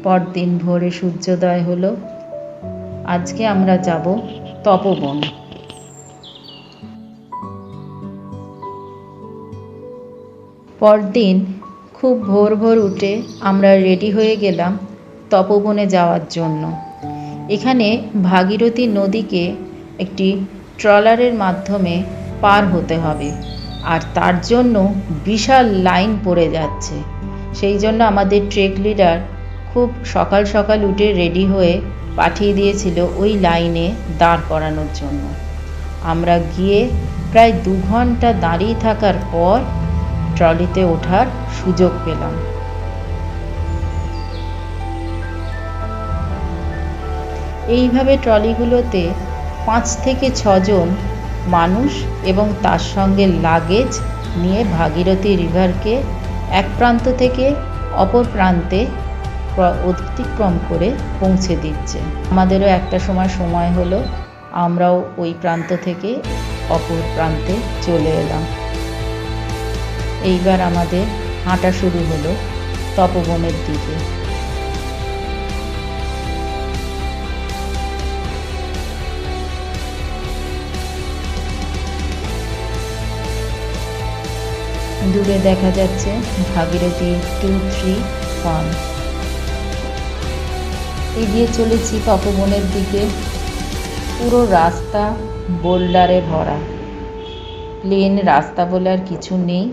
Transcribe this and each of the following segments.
পরদিন ভোরে সূর্যোদয় হলো। আজকে আমরা যাব তপবন। পরদিন খুব ভোর ভোর উঠে আমরা রেডি হয়ে গেলাম তপবনে যাওয়ার জন্য। এখানে ভাগীরথী নদীকে একটি ট্রলারের মাধ্যমে পার হতে হবে, আর তার জন্য বিশাল লাইন পড়ে যাচ্ছে। সেই জন্য আমাদের ট্রেক লিডার খুব সকাল সকাল উঠে রেডি হয়ে পাঠিয়ে দিয়েছিল ওই লাইনে দাঁড় করানোর জন্য। আমরা গিয়ে প্রায় 2 ঘন্টা দাঁড়িয়ে থাকার পর ট্রলিতে ওঠার সুযোগ পেলাম। এইভাবে ট্রলিগুলোতে 5 থেকে 6 জন মানুষ এবং তার সঙ্গে লাগেজ নিয়ে ভাগীরথী রিভারকে এক প্রান্ত থেকে অপর প্রান্তে অতিক্রম করে পৌঁছে দিচ্ছে। আমাদেরও একটা সময় হলো, আমরাও ওই প্রান্ত থেকে অপর প্রান্তে চলে এলাম। এইবার আমাদের হাঁটা শুরু হলো তপবনের দিকে। দূরে দেখা যাচ্ছে ভাগীরথী 231। এগিয়ে চলেছি তপবনের দিকে। পুরো রাস্তা বোল্ডারে ভরা, প্লেন রাস্তা বলে আর কিছু নেই।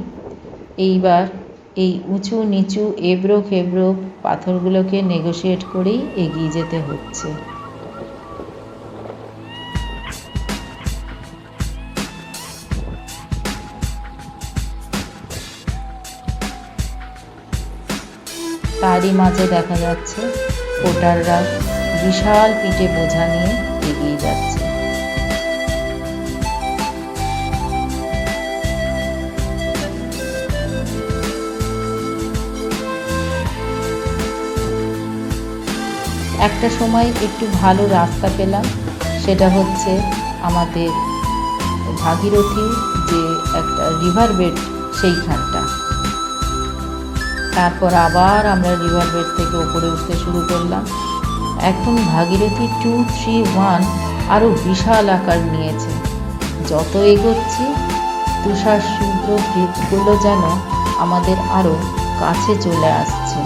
এইবার এই উঁচু নিচু এবড়ো খেবড়ো পাথরগুলোকে নেগোশিয়েট করেই এগিয়ে যেতে হচ্ছে। তারই মাঝে দেখা যাচ্ছে পোর্টাররা বিশাল পিঠে বোঝা নিয়ে এগিয়ে যাচ্ছে। একটা সময় একটু ভালো রাস্তা পেলাম, সেটা হচ্ছে আমাদের ভাগীরথী যে একটা রিভার বেড সেইখানটা। তারপর আবার আমরা রিভার বেড থেকে উপরে উঠতে শুরু করলাম। এখন ভাগীরথী 231 আরও বিশাল আকার নিয়েছে। যত এগোচ্ছি তুষার শুভ্র ভিতগুলো যেন আমাদের আরও কাছে চলে আসছে।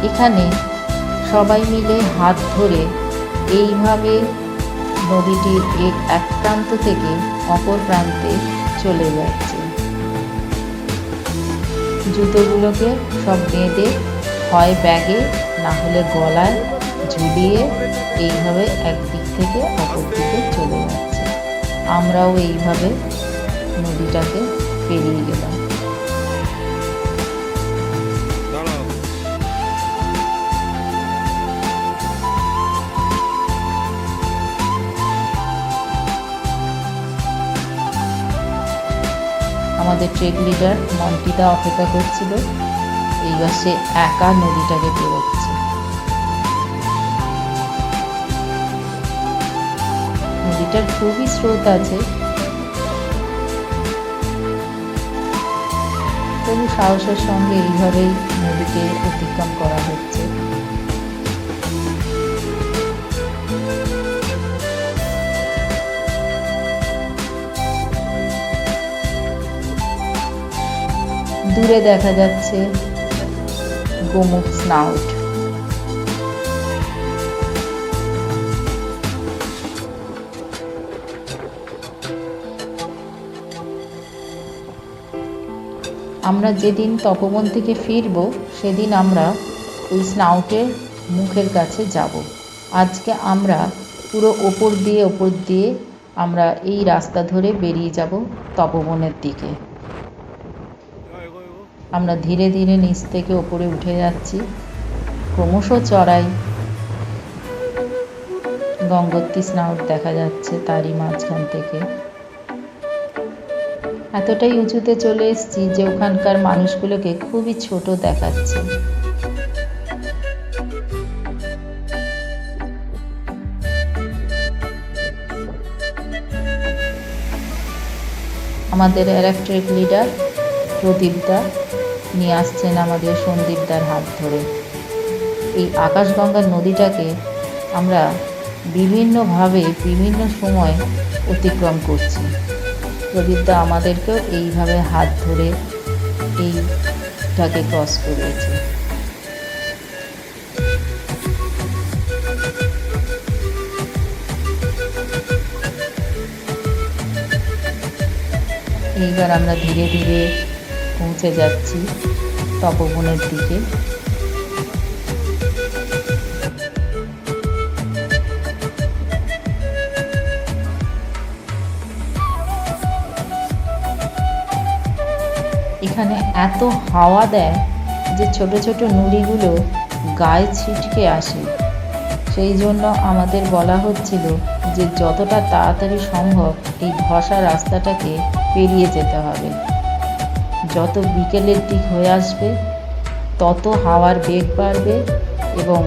এখানে সবাই মিলে হাত ধরে এইভাবে নদীটির এক প্রান্ত থেকে অপর প্রান্তে চলে যাচ্ছে। জুতোগুলোকে সব বেঁধে হয় ব্যাগে না হলে গলায় ঝুলিয়ে এইভাবে একদিক থেকে অপর দিকে চলে যাচ্ছে। আমরাও এইভাবে নদীটাকে পেরিয়ে গেলাম। আমাদের ট্রেক লিডার মন্টিদা অপেক্ষা করছিল। এইবার সে একা নদীটাকে পেরোচ্ছে। নদীটার খুবই স্রোত আছে, তবু সাহসের সঙ্গে এইভাবেই নদীকে অতিক্রম করা হচ্ছে। দূরে দেখা যাচ্ছে গোমুখ স্নাউট। আমরা যেদিন তপবন থেকে ফিরব সেদিন আমরা ওই স্নাউটের মুখের কাছে যাব। আজকে আমরা পুরো ওপর দিয়ে আমরা এই রাস্তা ধরে বেরিয়ে যাব তপবনের দিকে। আমরা ধীরে ধীরে নিচ থেকে ওপরে উঠে যাচ্ছি। ক্রমশ চড়াই। গঙ্গোত্রী স্নাউট দেখা যাচ্ছে তারই মাঝখান থেকে। এতটাই উঁচুতে চলে এসেছি যে ওখানকার মানুষগুলোকে খুবই ছোট দেখাচ্ছে। আমাদের ইলেকট্রিক লিডার প্রদীপদা নিয়ে আসছেন আমাদের সন্দীপদার হাত ধরে। এই আকাশগঙ্গা নদীটাকে আমরা বিভিন্নভাবে বিভিন্ন সময় অতিক্রম করছি। প্রদীপদা আমাদেরকেও এইভাবে হাত ধরে এইটাকে ক্রস করিয়েছে। এইবার আমরা ধীরে ধীরে পৌঁছে যাচ্ছি তপবনের দিকে। এখানে এত হাওয়া দেয় যে ছোট ছোট নুড়িগুলো গায়ে ছিটকে আসে। সেই জন্য আমাদের বলা হচ্ছিল যে যতটা তাড়াতাড়ি সম্ভব এই ধসা রাস্তাটাকে পেরিয়ে যেতে হবে। যত বিকেলের দিক হয়ে আসবে তত হাওয়ার বেগ বাড়বে এবং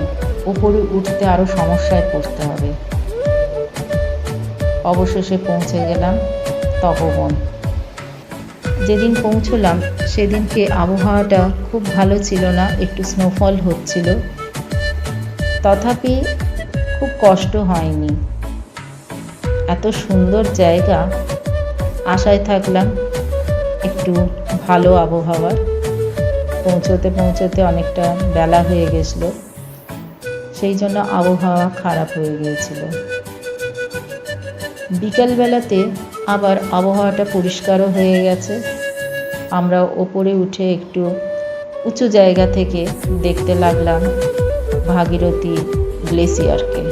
উপরে উঠতে আরও সমস্যায় পড়তে হবে। অবশেষে পৌঁছে গেলাম তপবন। যেদিন পৌঁছলাম সেদিনকে আবহাওয়াটা খুব ভালো ছিল না, একটু স্নোফল হচ্ছিল, তথাপি খুব কষ্ট হয়নি। এত সুন্দর জায়গা, আশায় থাকলাম একটু ভালো আবহাওয়ার। পৌঁছতে পৌঁছতে অনেকটা বেলা হয়ে গেছিল, সেই জন্য আবহাওয়া খারাপ হয়ে গিয়েছিল। বিকালবেলাতে আবার আবহাওয়াটা পরিষ্কারও হয়ে গেছে। আমরা ওপরে উঠে একটু উঁচু জায়গা থেকে দেখতে লাগলাম ভাগীরথী গ্লেসিয়ারকে।